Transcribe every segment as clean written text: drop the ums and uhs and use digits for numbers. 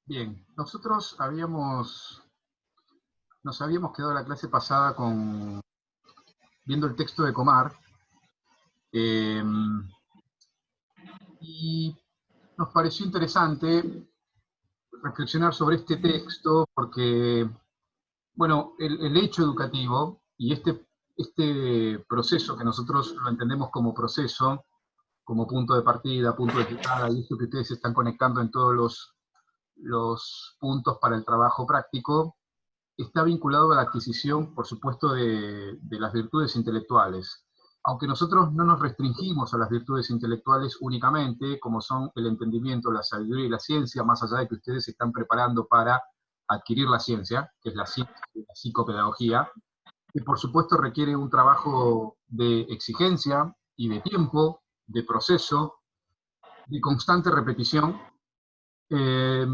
Bien, nos habíamos quedado la clase pasada viendo el texto de Comar, eh, y nos pareció interesante reflexionar sobre este texto porque, bueno, el hecho educativo y este proceso que nosotros lo entendemos como proceso, como punto de partida, punto de llegada, y esto que ustedes están conectando en todos los puntos para el trabajo práctico, está vinculado a la adquisición, por supuesto, de las virtudes intelectuales. Aunque nosotros no nos restringimos a las virtudes intelectuales únicamente, como son el entendimiento, la sabiduría y la ciencia, más allá de que ustedes se están preparando para adquirir la ciencia, que es la psicopedagogía, que por supuesto requiere un trabajo de exigencia y de tiempo, de proceso, de constante repetición. eh,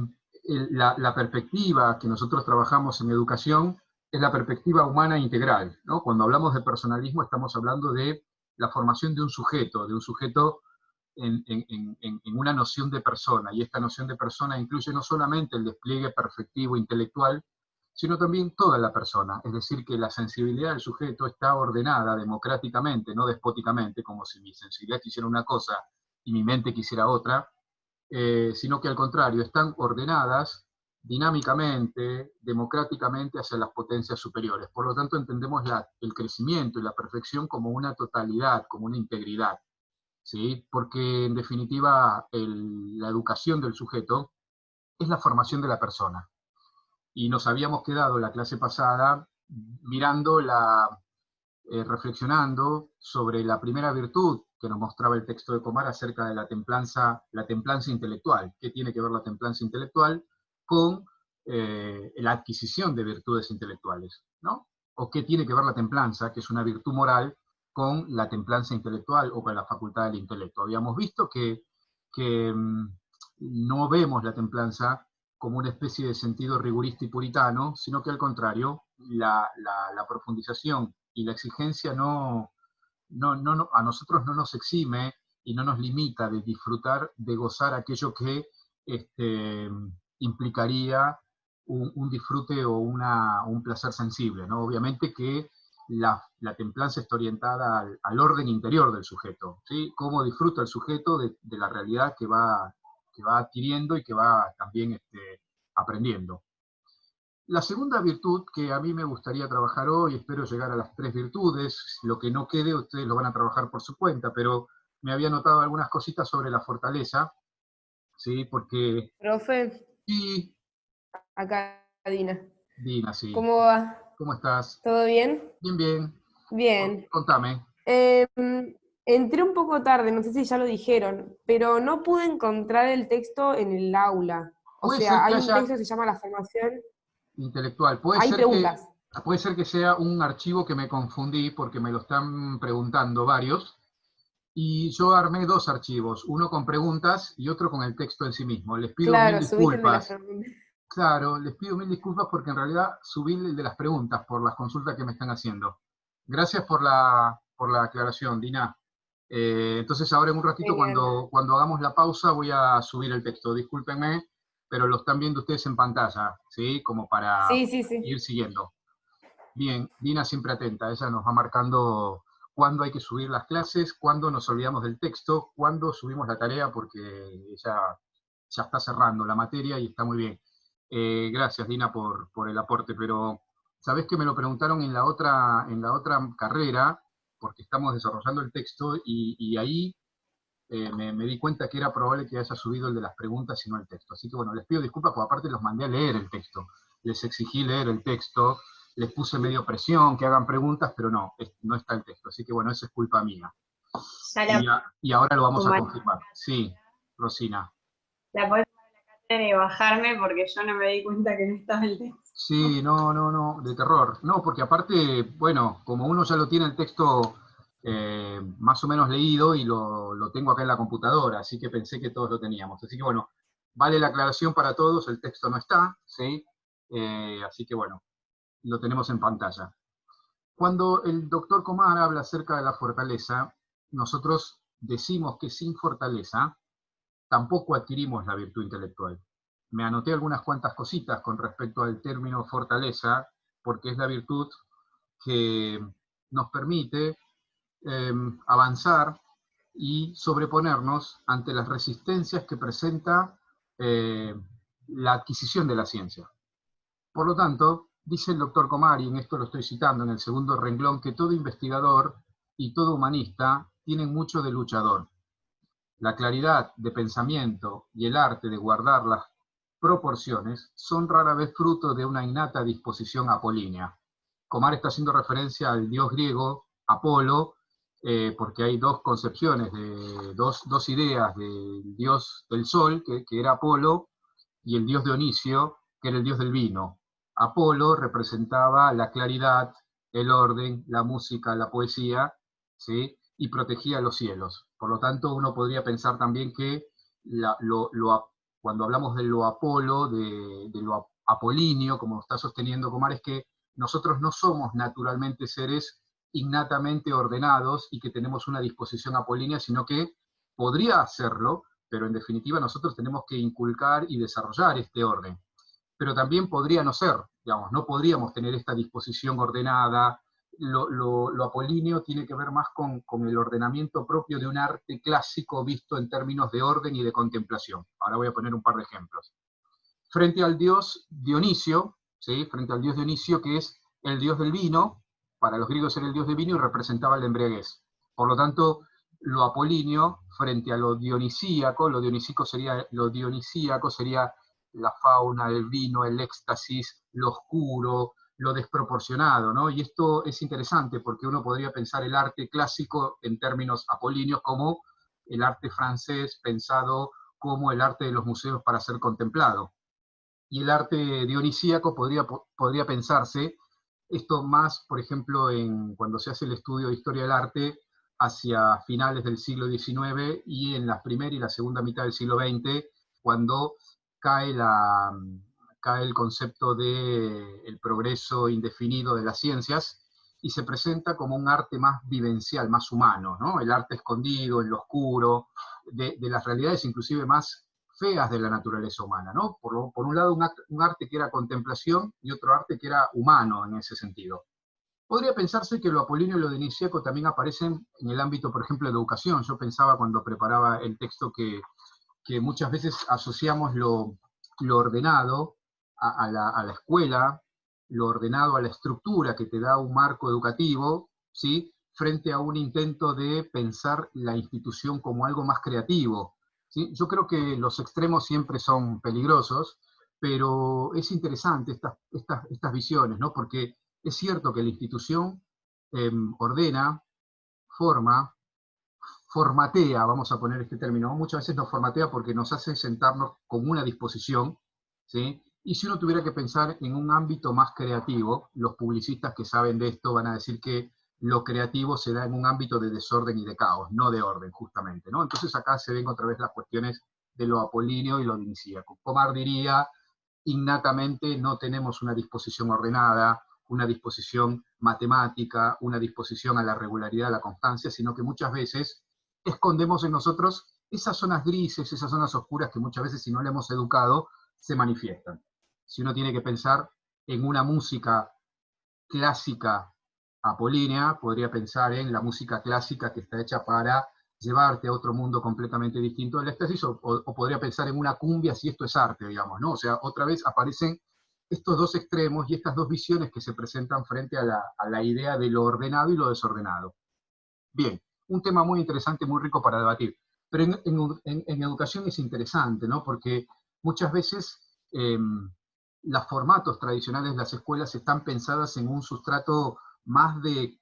la perspectiva que nosotros trabajamos en educación es la perspectiva humana integral, ¿no? Cuando hablamos de personalismo estamos hablando de la formación de un sujeto en una noción de persona, y esta noción de persona incluye no solamente el despliegue perfectivo intelectual, sino también toda la persona, es decir, que la sensibilidad del sujeto está ordenada democráticamente, no despóticamente, como si mi sensibilidad quisiera una cosa y mi mente quisiera otra, sino que al contrario, están ordenadas dinámicamente, democráticamente hacia las potencias superiores. Por lo tanto, entendemos el crecimiento y la perfección como una totalidad, como una integridad, ¿sí? Porque en definitiva la educación del sujeto es la formación de la persona. Y nos habíamos quedado la clase pasada mirando reflexionando sobre la primera virtud que nos mostraba el texto de Comar acerca de la templanza intelectual. ¿Qué tiene que ver la templanza intelectual con la adquisición de virtudes intelectuales? ¿No? ¿O qué tiene que ver la templanza, que es una virtud moral, con la templanza intelectual o con la facultad del intelecto? Habíamos visto que no vemos la templanza como una especie de sentido rigurista y puritano, sino que al contrario, la profundización y la exigencia a nosotros no nos exime y no nos limita de disfrutar, de gozar aquello que este, implicaría un disfrute o un placer sensible, ¿no? Obviamente que la templanza está orientada al orden interior del sujeto, ¿sí? Cómo disfruta el sujeto de la realidad que va adquiriendo y que va también aprendiendo. La segunda virtud que a mí me gustaría trabajar hoy, espero llegar a las tres virtudes, lo que no quede ustedes lo van a trabajar por su cuenta, pero me había notado algunas cositas sobre la fortaleza, ¿sí? Porque Profe, sí, acá Dina. Dina, sí. ¿Cómo va? ¿Cómo estás? ¿Todo bien? Bien, bien. Bien. Contame. Entré un poco tarde, no sé si ya lo dijeron, pero no pude encontrar el texto en el aula. O Puede ser sea, que hay un haya texto que se llama La formación, intelectual, hay preguntas. puede ser que sea un archivo que me confundí porque me lo están preguntando varios. Y yo armé dos archivos, uno con preguntas y otro con el texto en sí mismo. Les pido mil Claro, subiste el de las disculpas. preguntas. Claro, les pido mil disculpas porque en realidad subí el de las preguntas por las consultas que me están haciendo. Gracias por la aclaración, Dina. Entonces ahora en un ratito Genial. cuando hagamos la pausa voy a subir el texto. Discúlpenme, pero lo están viendo ustedes en pantalla, ¿sí? Como para Sí, sí, sí. ir siguiendo. Bien, Dina siempre atenta, ella nos va marcando cuándo hay que subir las clases, cuándo nos olvidamos del texto, cuándo subimos la tarea, porque ella ya está cerrando la materia y está muy bien. Gracias, Dina, por el aporte, pero sabés que me lo preguntaron en la otra carrera, porque estamos desarrollando el texto, y ahí me di cuenta que era probable que haya subido el de las preguntas y no el texto. Así que bueno, les pido disculpas, porque aparte los mandé a leer el texto. Les exigí leer el texto, les puse medio presión, que hagan preguntas, pero no está el texto. Así que bueno, eso es culpa mía. Ya Y ahora lo vamos a tomar, confirmar. Sí, Rosina. la podés tomar y bajarme porque yo no me di cuenta que no estaba el texto. Sí, no, no, no, de terror. No, porque aparte, bueno, como uno ya lo tiene el texto más o menos leído y lo tengo acá en la computadora, así que pensé que todos lo teníamos. Así que bueno, vale la aclaración para todos, el texto no está, ¿sí? Así que bueno, lo tenemos en pantalla. Cuando el doctor Comar habla acerca de la fortaleza, nosotros decimos que sin fortaleza tampoco adquirimos la virtud intelectual. me anoté algunas cuantas cositas con respecto al término fortaleza, porque es la virtud que nos permite avanzar y sobreponernos ante las resistencias que presenta la adquisición de la ciencia. Por lo tanto, dice el doctor Comari, en esto lo estoy citando en el segundo renglón, que todo investigador y todo humanista tienen mucho de luchador. La claridad de pensamiento y el arte de guardar las proporciones son rara vez fruto de una innata disposición apolínea. Comari está haciendo referencia al dios griego Apolo, porque hay dos concepciones, dos ideas del dios del sol, que era Apolo, y el dios Dionisio, que era el dios del vino. Apolo representaba la claridad, el orden, la música, la poesía, ¿sí? Y protegía los cielos. Por lo tanto, uno podría pensar también que cuando hablamos de lo Apolo, de lo apolíneo, como está sosteniendo Comar, es que nosotros no somos naturalmente seres innatamente ordenados y que tenemos una disposición apolínea, sino que podría hacerlo, pero en definitiva nosotros tenemos que inculcar y desarrollar este orden. Pero también podría no ser, digamos, no podríamos tener esta disposición ordenada. Lo apolíneo tiene que ver más con el ordenamiento propio de un arte clásico visto en términos de orden y de contemplación. Ahora voy a poner un par de ejemplos. Frente al dios Dionisio, ¿sí? Frente al dios Dionisio, que es el dios del vino, para los griegos era el dios del vino y representaba la embriaguez. Por lo tanto, lo apolíneo frente a lo dionisíaco sería la fauna, el vino, el éxtasis, lo oscuro, lo desproporcionado, ¿no? Y esto es interesante porque uno podría pensar el arte clásico en términos apolíneos como el arte francés pensado como el arte de los museos para ser contemplado. Y el arte dionisíaco podría pensarse, esto más, por ejemplo, cuando se hace el estudio de historia del arte hacia finales del siglo XIX y en la primera y la segunda mitad del siglo XX, cuando cae el concepto del progreso indefinido de las ciencias y se presenta como un arte más vivencial, más humano, ¿no? El arte escondido, en lo oscuro, de las realidades inclusive más feas de la naturaleza humana, ¿no? Por un lado, un arte que era contemplación y otro arte que era humano en ese sentido. Podría pensarse que lo apolíneo y lo dionisíaco también aparecen en el ámbito, por ejemplo, de educación. Yo pensaba cuando preparaba el texto que muchas veces asociamos lo ordenado a la escuela, lo ordenado a la estructura que te da un marco educativo, ¿sí? Frente a un intento de pensar la institución como algo más creativo, ¿sí? Yo creo que los extremos siempre son peligrosos, pero es interesante estas visiones, ¿no? Porque es cierto que la institución ordena, formatea, vamos a poner este término, muchas veces nos formatea porque nos hace sentarnos con una disposición, ¿sí? Y si uno tuviera que pensar en un ámbito más creativo, los publicistas que saben de esto van a decir que lo creativo se da en un ámbito de desorden y de caos, no de orden, justamente, ¿no? Entonces acá se ven otra vez las cuestiones de lo apolíneo y lo dionisíaco. Comar diría, innatamente no tenemos una disposición ordenada, una disposición matemática, una disposición a la regularidad, a la constancia, sino que muchas veces escondemos en nosotros esas zonas grises, esas zonas oscuras que muchas veces, si no le hemos educado, se manifiestan. Si uno tiene que pensar en una música clásica apolínea, podría pensar en la música clásica que está hecha para llevarte a otro mundo completamente distinto del éxtasis, o podría pensar en una cumbia si esto es arte, digamos, ¿no? O sea, otra vez aparecen estos dos extremos y estas dos visiones que se presentan frente a la idea de lo ordenado y lo desordenado. Bien, un tema muy interesante, muy rico para debatir. Pero en educación es interesante, ¿no? Porque muchas veces los formatos tradicionales de las escuelas están pensadas en un sustrato más de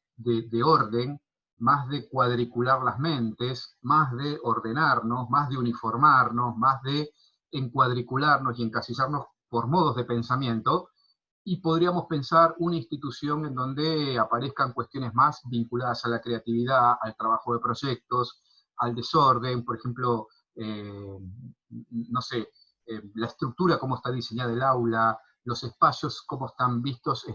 orden, más de cuadricular las mentes, más de ordenarnos, más de uniformarnos, más de encuadricularnos y encasillarnos por modos de pensamiento, y podríamos pensar una institución en donde aparezcan cuestiones más vinculadas a la creatividad, al trabajo de proyectos, al desorden, por ejemplo, no sé, la estructura, cómo está diseñada el aula, los espacios, cómo están vistos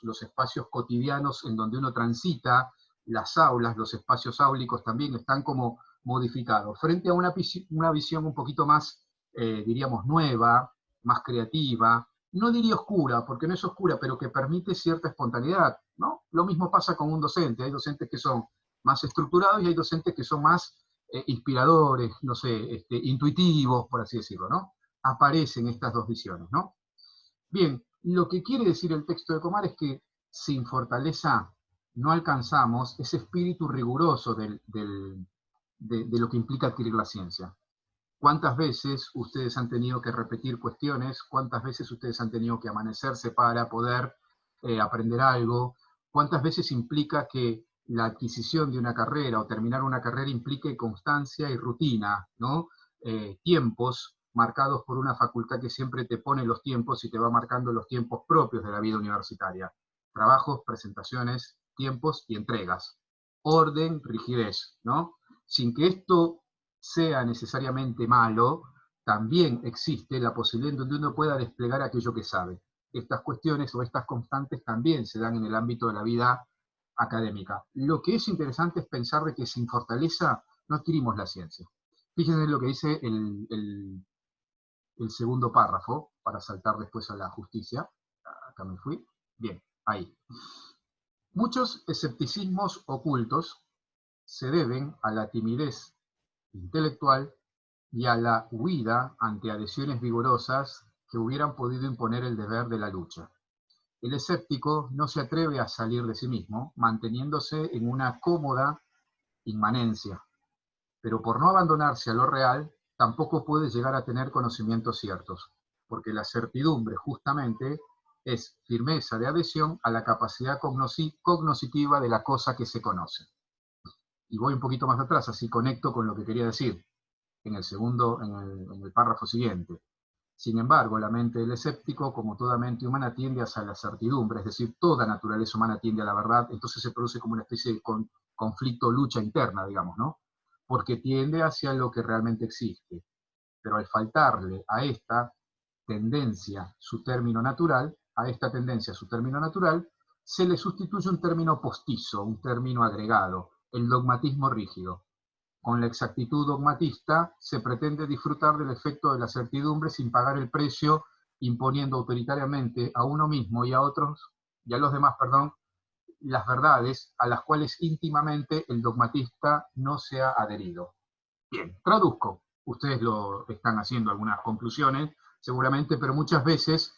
los espacios cotidianos en donde uno transita, las aulas, los espacios áulicos también están como modificados, frente a una visión un poquito más, diríamos, nueva, más creativa, no diría oscura, porque no es oscura, pero que permite cierta espontaneidad, ¿no? Lo mismo pasa con un docente, hay docentes que son más estructurados y hay docentes que son más inspiradores, no sé, intuitivos, por así decirlo, ¿no? Aparecen estas dos visiones, ¿no? Bien, lo que quiere decir el texto de Comar es que sin fortaleza no alcanzamos ese espíritu riguroso de lo que implica adquirir la ciencia. ¿Cuántas veces ustedes han tenido que repetir cuestiones? ¿Cuántas veces ustedes han tenido que amanecerse para poder aprender algo? ¿Cuántas veces implica que la adquisición de una carrera o terminar una carrera implique constancia y rutina, ¿no? Tiempos marcados por una facultad que siempre te pone los tiempos y te va marcando los tiempos propios de la vida universitaria. Trabajos, presentaciones, tiempos y entregas. Orden, rigidez, ¿no? Sin que esto sea necesariamente malo, también existe la posibilidad en donde uno pueda desplegar aquello que sabe. Estas cuestiones o estas constantes también se dan en el ámbito de la vida académica. Lo que es interesante es pensar de que sin fortaleza no adquirimos la ciencia. Fíjense en lo que dice el segundo párrafo, para saltar después a la justicia. Acá me fui. Bien, ahí. Muchos escepticismos ocultos se deben a la timidez intelectual y a la huida ante adhesiones vigorosas que hubieran podido imponer el deber de la lucha. El escéptico no se atreve a salir de sí mismo, manteniéndose en una cómoda inmanencia, pero por no abandonarse a lo real, tampoco puede llegar a tener conocimientos ciertos, porque la certidumbre justamente es firmeza de adhesión a la capacidad cognoscitiva de la cosa que se conoce. Y voy un poquito más atrás, así conecto con lo que quería decir en el párrafo siguiente. Sin embargo, la mente del escéptico, como toda mente humana, tiende hacia la certidumbre, es decir, toda naturaleza humana tiende a la verdad, entonces se produce como una especie de conflicto, lucha interna, digamos, ¿no? Porque tiende hacia lo que realmente existe. Pero al faltarle a esta tendencia su término natural, se le sustituye un término postizo, un término agregado, el dogmatismo rígido. Con la exactitud dogmatista se pretende disfrutar del efecto de la certidumbre sin pagar el precio, imponiendo autoritariamente a uno mismo y a los demás, las verdades a las cuales íntimamente el dogmatista no se ha adherido. Bien, traduzco. Ustedes lo están haciendo algunas conclusiones, seguramente, pero muchas veces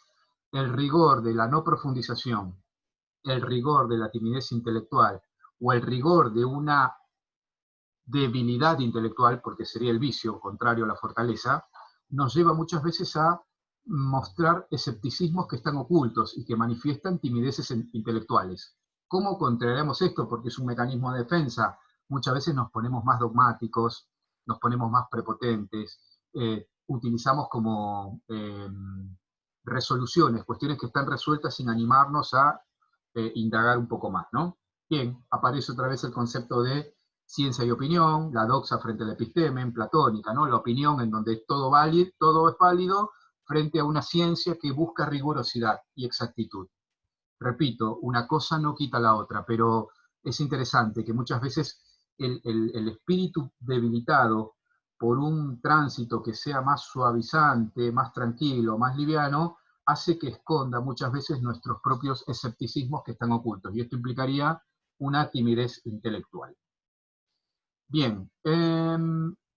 el rigor de la no profundización, el rigor de la timidez intelectual o el rigor de una debilidad intelectual, porque sería el vicio contrario a la fortaleza, nos lleva muchas veces a mostrar escepticismos que están ocultos y que manifiestan timideces intelectuales. ¿Cómo contraremos esto? Porque es un mecanismo de defensa. Muchas veces nos ponemos más dogmáticos, nos ponemos más prepotentes, utilizamos como resoluciones, cuestiones que están resueltas sin animarnos a indagar un poco más, ¿no? Bien, aparece otra vez el concepto de ciencia y opinión, la doxa frente al episteme, platónica, ¿no? La opinión en donde todo es válido frente a una ciencia que busca rigurosidad y exactitud. Repito, una cosa no quita la otra, pero es interesante que muchas veces el espíritu debilitado por un tránsito que sea más suavizante, más tranquilo, más liviano, hace que esconda muchas veces nuestros propios escepticismos que están ocultos, y esto implicaría una timidez intelectual. Bien,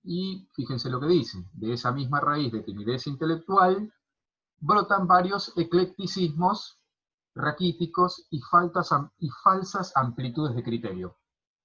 y fíjense lo que dice, de esa misma raíz de timidez intelectual brotan varios eclecticismos raquíticos y falsas amplitudes de criterio.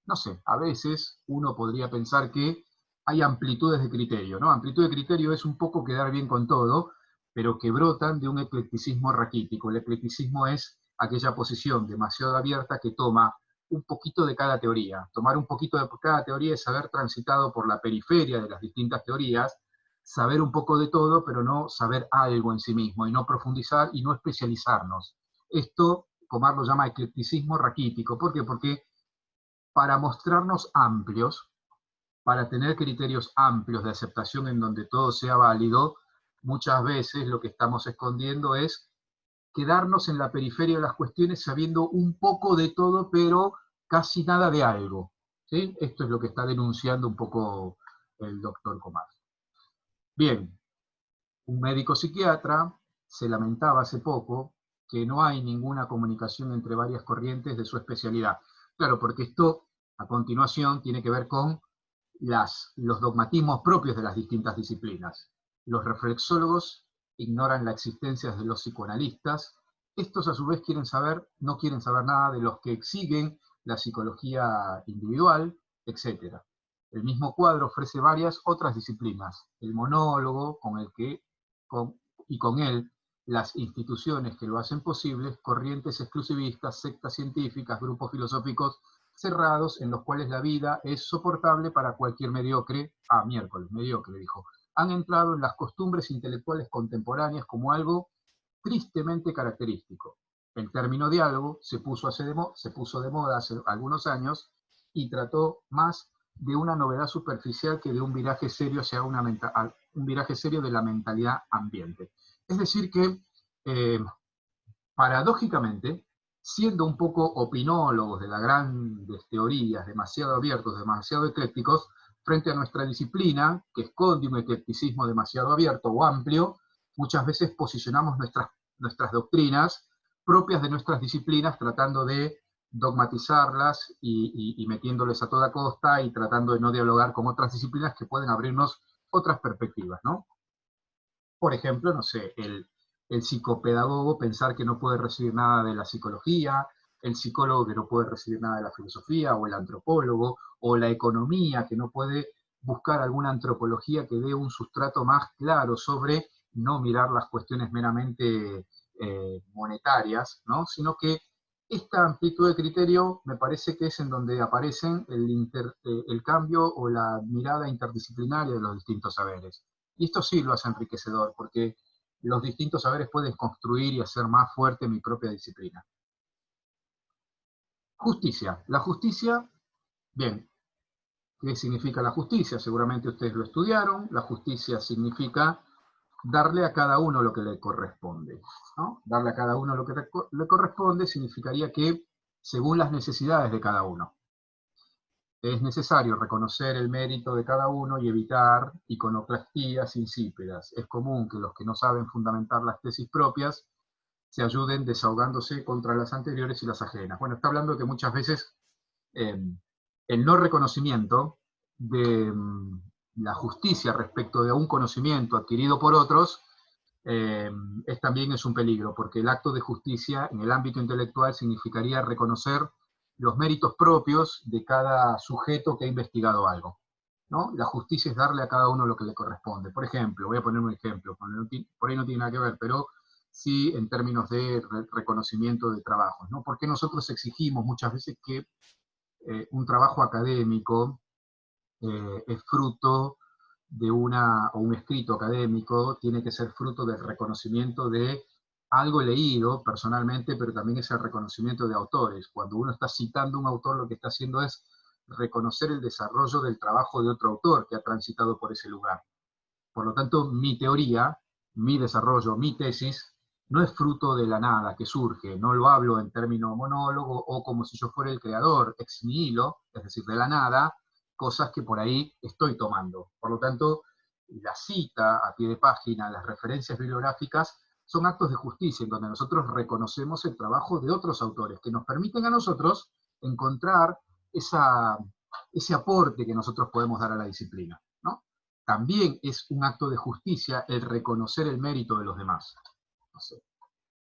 No sé, a veces uno podría pensar que hay amplitudes de criterio, ¿no? Amplitud de criterio es un poco quedar bien con todo, pero que brotan de un eclecticismo raquítico. El eclecticismo es aquella posición demasiado abierta que toma un poquito de cada teoría. Tomar un poquito de cada teoría es haber transitado por la periferia de las distintas teorías, saber un poco de todo, pero no saber algo en sí mismo, y no profundizar y no especializarnos. Esto, Comar lo llama eclecticismo raquítico. ¿Por qué? Porque para mostrarnos amplios, para tener criterios amplios de aceptación en donde todo sea válido, muchas veces lo que estamos escondiendo es quedarnos en la periferia de las cuestiones sabiendo un poco de todo, pero casi nada de algo. ¿Sí? Esto es lo que está denunciando un poco el doctor Comar. Bien, Un médico psiquiatra se lamentaba hace poco que no hay ninguna comunicación entre varias corrientes de su especialidad. Claro, porque esto, a continuación, tiene que ver con los dogmatismos propios de las distintas disciplinas. Los reflexólogos ignoran la existencia de los psicoanalistas. Estos, a su vez, no quieren saber nada de los que siguen la psicología individual, etc. El mismo cuadro ofrece varias otras disciplinas. El monólogo, y con él las instituciones que lo hacen posible, corrientes exclusivistas, sectas científicas, grupos filosóficos cerrados en los cuales la vida es soportable para cualquier mediocre. Mediocre, dijo. Han entrado en las costumbres intelectuales contemporáneas como algo tristemente característico. El término diálogo se puso de moda hace algunos años y trató más de una novedad superficial que de un viraje serio hacia un viraje serio de la mentalidad ambiente. Es decir que, paradójicamente, siendo un poco opinólogos de las grandes teorías, demasiado abiertos, demasiado eclécticos, frente a nuestra disciplina, que esconde un eclecticismo demasiado abierto o amplio, muchas veces posicionamos nuestras doctrinas propias de nuestras disciplinas, tratando de dogmatizarlas y metiéndoles a toda costa y tratando de no dialogar con otras disciplinas que pueden abrirnos otras perspectivas, ¿no? Por ejemplo, no sé, el psicopedagogo pensar que no puede recibir nada de la psicología, el psicólogo que no puede recibir nada de la filosofía, o el antropólogo, o la economía que no puede buscar alguna antropología que dé un sustrato más claro sobre no mirar las cuestiones meramente monetarias, ¿no? Sino que esta amplitud de criterio me parece que es en donde aparecen el cambio o la mirada interdisciplinaria de los distintos saberes. Y esto sí lo hace enriquecedor, porque los distintos saberes pueden construir y hacer más fuerte mi propia disciplina. Justicia. La justicia, bien, ¿qué significa la justicia? Seguramente ustedes lo estudiaron. La justicia significa darle a cada uno lo que le corresponde, ¿no? Darle a cada uno lo que le corresponde significaría que, según las necesidades de cada uno, es necesario reconocer el mérito de cada uno y evitar iconoclastías insípidas. Es común que los que no saben fundamentar las tesis propias se ayuden desahogándose contra las anteriores y las ajenas. Bueno, está hablando de que muchas veces el no reconocimiento de la justicia respecto de un conocimiento adquirido por otros también es un peligro, porque el acto de justicia en el ámbito intelectual significaría reconocer los méritos propios de cada sujeto que ha investigado algo, ¿no? La justicia es darle a cada uno lo que le corresponde. Por ejemplo, voy a poner un ejemplo, por ahí no tiene nada que ver, pero sí en términos de reconocimiento de trabajos, ¿no? Porque nosotros exigimos muchas veces que un trabajo académico es fruto de un escrito académico, tiene que ser fruto del reconocimiento de algo leído personalmente, pero también es el reconocimiento de autores. Cuando uno está citando a un autor, lo que está haciendo es reconocer el desarrollo del trabajo de otro autor que ha transitado por ese lugar. Por lo tanto, mi teoría, mi desarrollo, mi tesis, no es fruto de la nada que surge, no lo hablo en términos monólogo o como si yo fuera el creador, ex nihilo, es decir, de la nada, cosas que por ahí estoy tomando. Por lo tanto, la cita a pie de página, las referencias bibliográficas, son actos de justicia en donde nosotros reconocemos el trabajo de otros autores, que nos permiten a nosotros encontrar ese aporte que nosotros podemos dar a la disciplina, ¿no? También es un acto de justicia el reconocer el mérito de los demás. No sé,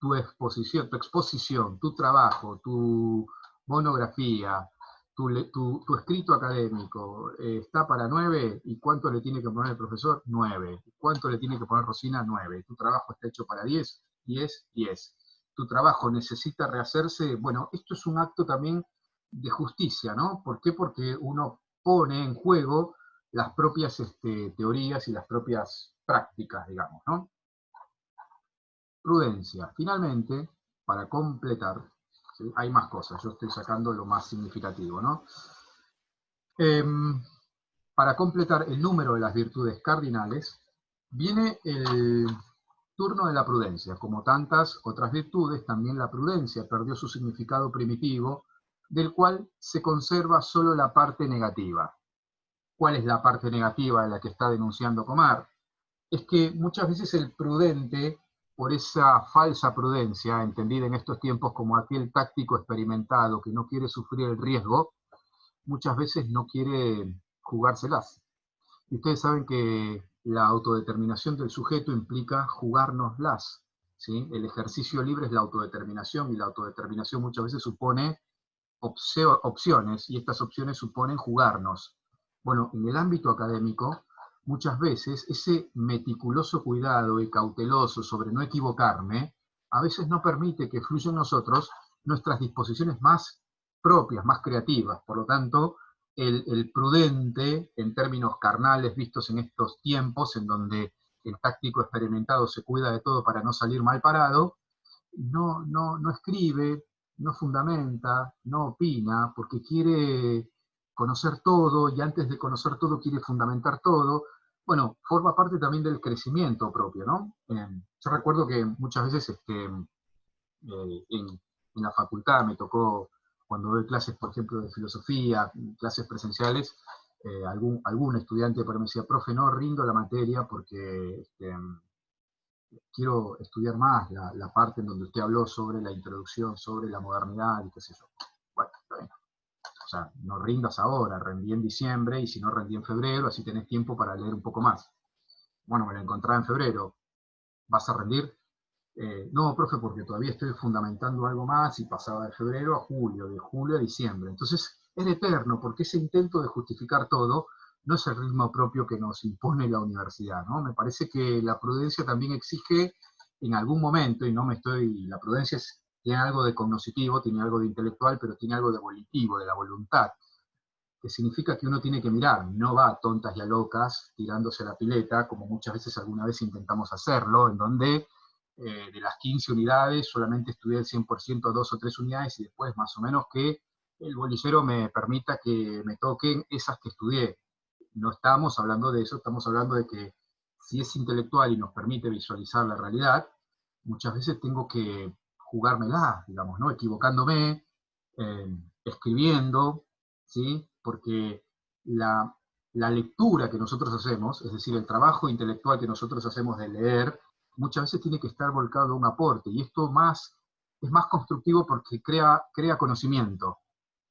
tu exposición, tu trabajo, tu monografía, tu escrito académico está para 9, ¿y cuánto le tiene que poner el profesor? 9. ¿Cuánto le tiene que poner Rosina? 9. Tu trabajo está hecho para 10, 10, 10. Tu trabajo necesita rehacerse. Bueno, esto es un acto también de justicia, ¿no? ¿Por qué? Porque uno pone en juego las propias teorías y las propias prácticas, digamos, ¿no? Prudencia. Finalmente, para completar, ¿sí? Hay más cosas, yo estoy sacando lo más significativo, ¿no? Para completar el número de las virtudes cardinales, viene el turno de la prudencia. Como tantas otras virtudes, también la prudencia perdió su significado primitivo, del cual se conserva solo la parte negativa. ¿Cuál es la parte negativa de la que está denunciando Comar? es que muchas veces el prudente, por esa falsa prudencia, entendida en estos tiempos como aquel táctico experimentado que no quiere sufrir el riesgo, muchas veces no quiere jugárselas. Y ustedes saben que la autodeterminación del sujeto implica jugárnoslas, ¿sí? El ejercicio libre es la autodeterminación, y la autodeterminación muchas veces supone opciones, y estas opciones suponen jugarnos. Bueno, en el ámbito académico, muchas veces ese meticuloso cuidado y cauteloso sobre no equivocarme, a veces no permite que fluyan en nosotros nuestras disposiciones más propias, más creativas. Por lo tanto, el prudente, en términos carnales vistos en estos tiempos, en donde el táctico experimentado se cuida de todo para no salir mal parado, no escribe, no fundamenta, no opina, porque quiere conocer todo, y antes de conocer todo quiere fundamentar todo. Bueno, forma parte también del crecimiento propio, ¿no? Yo recuerdo que muchas veces en la facultad me tocó, cuando doy clases, por ejemplo, de filosofía, clases presenciales, algún estudiante por ahí me decía, profe, no rindo la materia porque quiero estudiar más la parte en donde usted habló sobre la introducción, sobre la modernidad y qué sé yo. Bueno, está bien. O sea, no rindas ahora, rendí en diciembre, y si no rendí en febrero, así tenés tiempo para leer un poco más. Bueno, me la encontraba en febrero. ¿Vas a rendir? No, profe, porque todavía estoy fundamentando algo más, y pasaba de febrero a julio, de julio a diciembre. Entonces, es eterno, porque ese intento de justificar todo no es el ritmo propio que nos impone la universidad, ¿no? Me parece que la prudencia también exige en algún momento, y no me estoy, la prudencia tiene algo de cognoscitivo, tiene algo de intelectual, pero tiene algo de volitivo, de la voluntad, que significa que uno tiene que mirar, no va a tontas y a locas tirándose a la pileta, como muchas veces alguna vez intentamos hacerlo, en donde de las 15 unidades solamente estudié el 100% 2 o 3 unidades, y después más o menos que el bolillero me permita que me toquen esas que estudié. No estamos hablando de eso, estamos hablando de que si es intelectual y nos permite visualizar la realidad, muchas veces tengo que jugármela, digamos, ¿no? Equivocándome, escribiendo, ¿sí? Porque la lectura que nosotros hacemos, es decir, el trabajo intelectual que nosotros hacemos de leer, muchas veces tiene que estar volcado a un aporte, y esto es más constructivo porque crea conocimiento.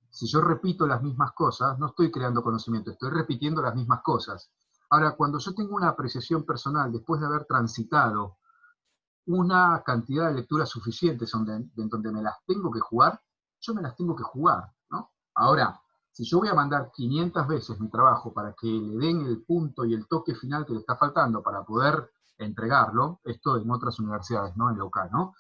Si yo repito las mismas cosas, no estoy creando conocimiento, estoy repitiendo las mismas cosas. Ahora, cuando yo tengo una apreciación personal después de haber transitado una cantidad de lecturas suficientes en donde me las tengo que jugar, yo me las tengo que jugar, ¿no? Ahora, si yo voy a mandar 500 veces mi trabajo para que le den el punto y el toque final que le está faltando para poder entregarlo, esto en otras universidades, ¿no? En local, ¿no?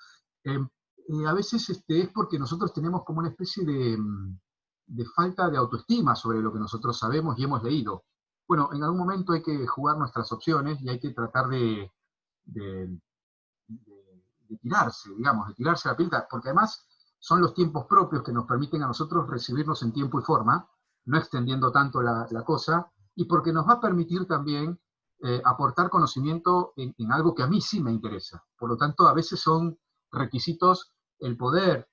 A veces es porque nosotros tenemos como una especie de falta de autoestima sobre lo que nosotros sabemos y hemos leído. Bueno, en algún momento hay que jugar nuestras opciones, y hay que tratar de, de tirarse, digamos, de tirarse a la pileta, porque además son los tiempos propios que nos permiten a nosotros recibirnos en tiempo y forma, no extendiendo tanto la cosa, y porque nos va a permitir también aportar conocimiento en algo que a mí sí me interesa. Por lo tanto, a veces son requisitos el poder,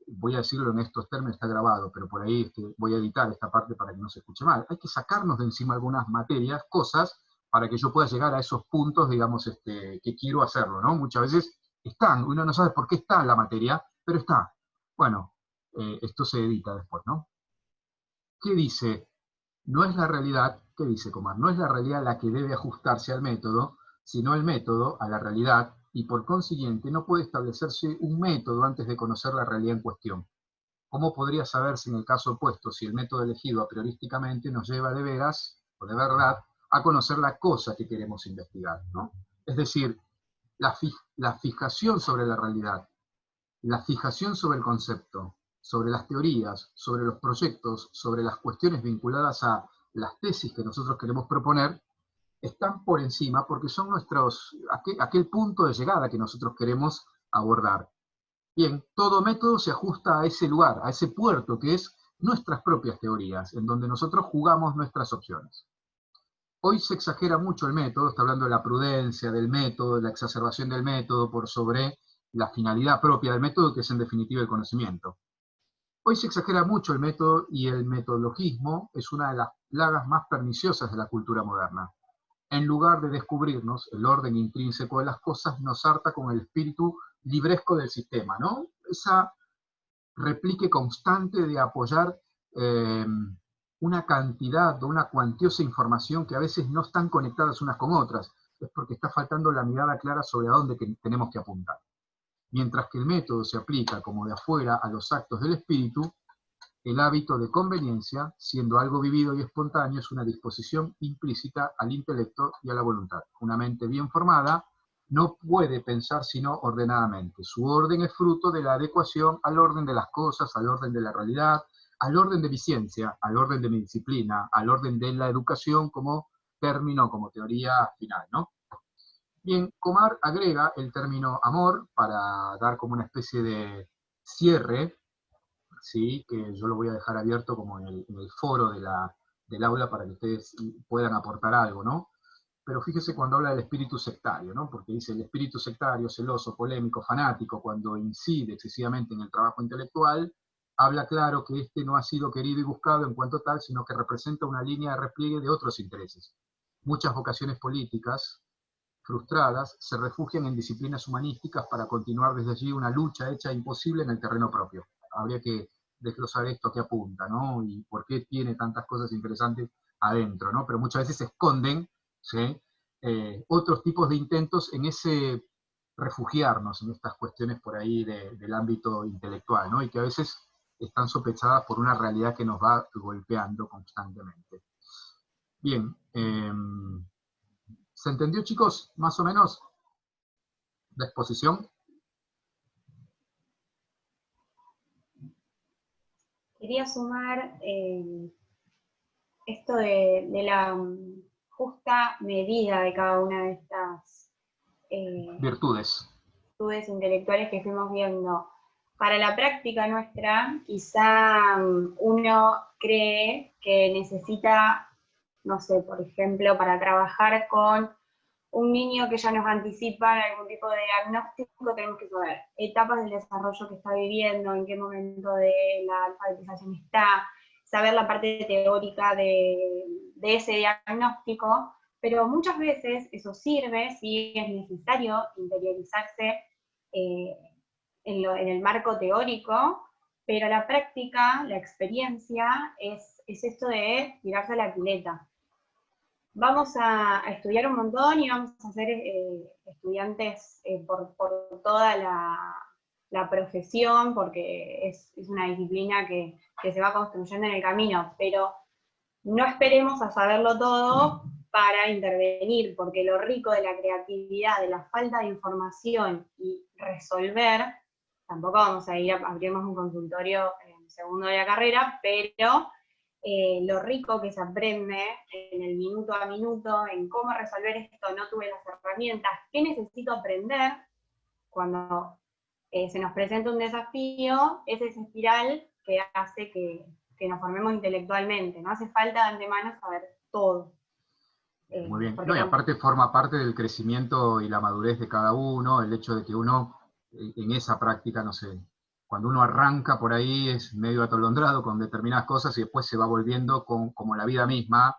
voy a decirlo en estos términos, está grabado, pero por ahí voy a editar esta parte para que no se escuche mal. Hay que sacarnos de encima algunas materias, cosas, para que yo pueda llegar a esos puntos, digamos, que quiero hacerlo, ¿no? Muchas veces están, uno no sabe por qué está en la materia, pero está. Bueno, esto se edita después, ¿no? ¿Qué dice? No es la realidad, ¿qué dice Comar? No es la realidad la que debe ajustarse al método, sino el método a la realidad, y por consiguiente no puede establecerse un método antes de conocer la realidad en cuestión. ¿Cómo podría saberse en el caso opuesto si el método elegido a priorísticamente nos lleva de veras, o de verdad, a conocer la cosa que queremos investigar, ¿no? Es decir, la fijación sobre la realidad, la fijación sobre el concepto, sobre las teorías, sobre los proyectos, sobre las cuestiones vinculadas a las tesis que nosotros queremos proponer, están por encima porque son aquel punto de llegada que nosotros queremos abordar. Bien, todo método se ajusta a ese lugar, a ese puerto que es nuestras propias teorías, en donde nosotros jugamos nuestras opciones. Hoy se exagera mucho el método, está hablando de la prudencia del método, de la exacerbación del método por sobre la finalidad propia del método, que es en definitiva el conocimiento. Hoy se exagera mucho el método, y el metodologismo es una de las plagas más perniciosas de la cultura moderna. en lugar de descubrirnos el orden intrínseco de las cosas, nos harta con el espíritu libresco del sistema, ¿no? Esa replique constante de apoyar una cantidad o una cuantiosa información que a veces no están conectadas unas con otras, es porque está faltando la mirada clara sobre a dónde tenemos que apuntar. Mientras que el método se aplica como de afuera a los actos del espíritu, el hábito de conveniencia, siendo algo vivido y espontáneo, es una disposición implícita al intelecto y a la voluntad. Una mente bien formada no puede pensar sino ordenadamente. Su orden es fruto de la adecuación al orden de las cosas, al orden de la realidad, al orden de mi ciencia, al orden de mi disciplina, al orden de la educación como término, como teoría final, ¿no? Bien, Comar agrega el término amor para dar como una especie de cierre, ¿sí? Que yo lo voy a dejar abierto como en el foro del aula para que ustedes puedan aportar algo, ¿no? Pero fíjese cuando habla del espíritu sectario, ¿no? Porque dice el espíritu sectario, celoso, polémico, fanático, cuando incide excesivamente en el trabajo intelectual, habla claro que este no ha sido querido y buscado en cuanto tal, sino que representa una línea de repliegue de otros intereses. Muchas vocaciones políticas frustradas se refugian en disciplinas humanísticas para continuar desde allí una lucha hecha imposible en el terreno propio. Habría que desglosar esto a qué apunta, ¿no? Y por qué tiene tantas cosas interesantes adentro, ¿no? Pero muchas veces se esconden, ¿sí? Otros tipos de intentos en ese refugiarnos en estas cuestiones por ahí del ámbito intelectual, ¿no? Y que a veces están sospechadas por una realidad que nos va golpeando constantemente. Bien, ¿se entendió, chicos, más o menos la exposición? Quería sumar esto de la justa medida de cada una de estas virtudes intelectuales que fuimos viendo. Para la práctica nuestra, quizá uno cree que necesita, no sé, por ejemplo, para trabajar con un niño que ya nos anticipa en algún tipo de diagnóstico, tenemos que saber etapas del desarrollo que está viviendo, en qué momento de la alfabetización está, saber la parte teórica de ese diagnóstico, pero muchas veces eso sirve si es necesario interiorizarse en el marco teórico, pero la práctica, la experiencia, es esto de tirarse a la pileta. Vamos a estudiar un montón y vamos a ser estudiantes por toda la profesión, porque es una disciplina que se va construyendo en el camino, pero no esperemos a saberlo todo para intervenir, porque lo rico de la creatividad, de la falta de información y resolver, tampoco vamos a ir, abrimos un consultorio en segundo de la carrera, pero lo rico que se aprende en el minuto a minuto, en cómo resolver esto, no tuve las herramientas, qué necesito aprender cuando se nos presenta un desafío, es esa espiral que hace que nos formemos intelectualmente, no hace falta de antemano saber todo. Muy bien, no, y aparte forma parte del crecimiento y la madurez de cada uno, el hecho de que uno en esa práctica, no sé, cuando uno arranca por ahí es medio atolondrado con determinadas cosas y después se va volviendo como la vida misma,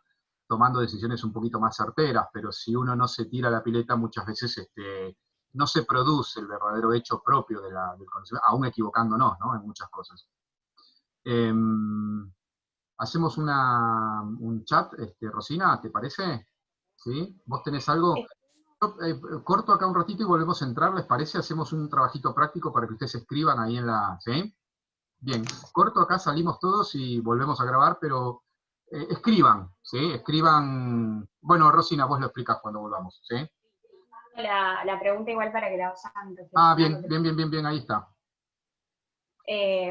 tomando decisiones un poquito más certeras, pero si uno no se tira a la pileta muchas veces no se produce el verdadero hecho propio del conocimiento, aún equivocándonos, ¿no? En muchas cosas. Hacemos un chat, Rosina, ¿te parece? ¿Sí? ¿Vos tenés algo? Corto acá un ratito y volvemos a entrar, ¿les parece? Hacemos un trabajito práctico para que ustedes escriban ahí en la... ¿Sí? Bien, corto acá, salimos todos y volvemos a grabar, pero escriban, ¿sí? Escriban... Bueno, Rosina, vos lo explicás cuando volvamos, ¿sí? La pregunta igual para que la vayan. Ah, bien, ahí está.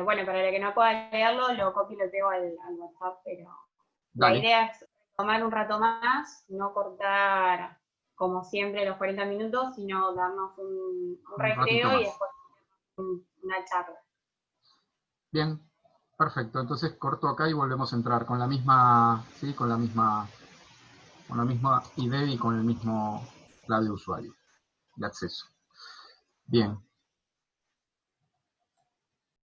Bueno, para la que no pueda leerlo, lo copio y lo pego al WhatsApp, pero Dale. La idea es tomar un rato más, no cortar como siempre los 40 minutos, sino darnos un recreo y después una charla. Bien, perfecto. Entonces corto acá y volvemos a entrar con la misma, ¿sí? con la misma ID y con el mismo clave de usuario de acceso. Bien.